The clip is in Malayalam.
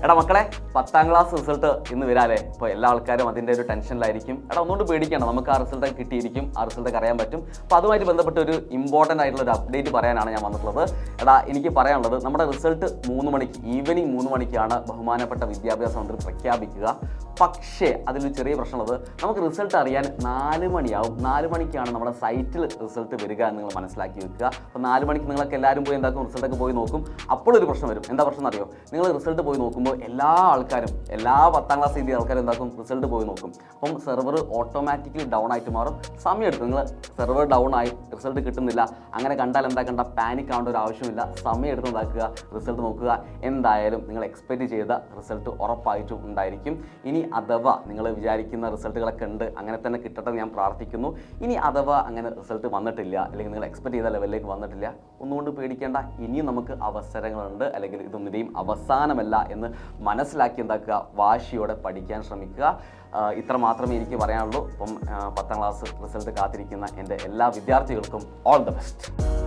എടാ മക്കളെ, 10ാം ക്ലാസ് റിസൾട്ട് ഇന്ന് വരാല്ലേ. ഇപ്പോൾ എല്ലാ ആൾക്കാരും അതിൻ്റെ ഒരു ടെൻഷനിലായിരിക്കും. ഒന്നുകൊണ്ട് പേടിക്കണം, നമുക്ക് ആ റിസൾട്ട് കിട്ടിയിരിക്കും, ആ റിസൾട്ട് അറിയാൻ പറ്റും. അപ്പോൾ അതുമായിട്ട് ബന്ധപ്പെട്ട് ഒരു ഇമ്പോർട്ടൻ്റ് ആയിട്ടുള്ള ഒരു അപ്ഡേറ്റ് പറയാനാണ് ഞാൻ വന്നിട്ടുള്ളത്. എനിക്ക് പറയാനുള്ളത്, നമ്മുടെ റിസൾട്ട് 3 മണിക്ക്, ഈവനിങ് 3 മണിക്കാണ് ബഹുമാനപ്പെട്ട വിദ്യാഭ്യാസ മന്ത്രി പ്രഖ്യാപിക്കുക. പക്ഷേ അതിലൊരു ചെറിയ പ്രശ്നമുള്ളത്, നമുക്ക് റിസൾട്ട് അറിയാൻ 4 മണിയാവും. 4 മണിക്കാണ് നമ്മുടെ സൈറ്റിൽ റിസൾട്ട് വരിക എന്ന് നിങ്ങൾ മനസ്സിലാക്കി വെക്കുക. അപ്പോൾ 4 മണിക്ക് നിങ്ങളൊക്കെ എല്ലാവരും പോയി എന്താക്കും, റിസൾട്ടൊക്കെ പോയി നോക്കും. അപ്പോഴൊരു പ്രശ്നം വരും. എന്താ പ്രശ്നം എന്നറിയോ? നിങ്ങൾ റിസൾട്ട് പോയി നോക്കുമ്പോൾ എല്ലാ ആൾക്കാരും, എല്ലാ 10ാം ക്ലാസ് എഴുതിയ ആൾക്കാരും എന്താക്കും, റിസൾട്ട് പോയി നോക്കും. അപ്പം സെർവർ ഓട്ടോമാറ്റിക്കലി ഡൗൺ ആയിട്ട് മാറും. സമയമെടുക്കും. നിങ്ങൾ സെർവർ ഡൗൺ ആയി, റിസൾട്ട് കിട്ടുന്നില്ല, അങ്ങനെ കണ്ടാൽ എന്താക്കണ്ട, പാനിക് ആവേണ്ട ഒരു ആവശ്യമില്ല. സമയമെടുത്ത് എന്താക്കുക, റിസൾട്ട് നോക്കുക. എന്തായാലും നിങ്ങൾ എക്സ്പെക്റ്റ് ചെയ്ത റിസൾട്ട് ഉറപ്പായിട്ടും ഉണ്ടായിരിക്കും. ഇനി അഥവാ നിങ്ങൾ വിചാരിക്കുന്ന റിസൾട്ടുകളൊക്കെ ഉണ്ട്, അങ്ങനെ തന്നെ കിട്ടട്ടെ ഞാൻ പ്രാർത്ഥിക്കുന്നു. ഇനി അഥവാ അങ്ങനെ റിസൾട്ട് വന്നിട്ടില്ല, അല്ലെങ്കിൽ നിങ്ങൾ എക്സ്പെക്ട് ചെയ്ത ലെവലിലേക്ക് വന്നിട്ടില്ല, ഒന്നുകൊണ്ട് പേടിക്കേണ്ട. ഇനിയും നമുക്ക് അവസരങ്ങളുണ്ട്, അല്ലെങ്കിൽ ഇതൊന്നിൻ്റെയും അവസാനമല്ല എന്ന് മനസ്സിലാക്കി എന്താക്കുക, വാശിയോടെ പഠിക്കാൻ ശ്രമിക്കുക. ഇത്ര മാത്രമേ എനിക്ക് പറയാനുള്ളൂ. അപ്പം 10ാം ക്ലാസ് റിസൾട്ട് കാത്തിരിക്കുന്ന എൻ്റെ എല്ലാ വിദ്യാർത്ഥികൾക്കും ഓൾ ദ ബെസ്റ്റ്.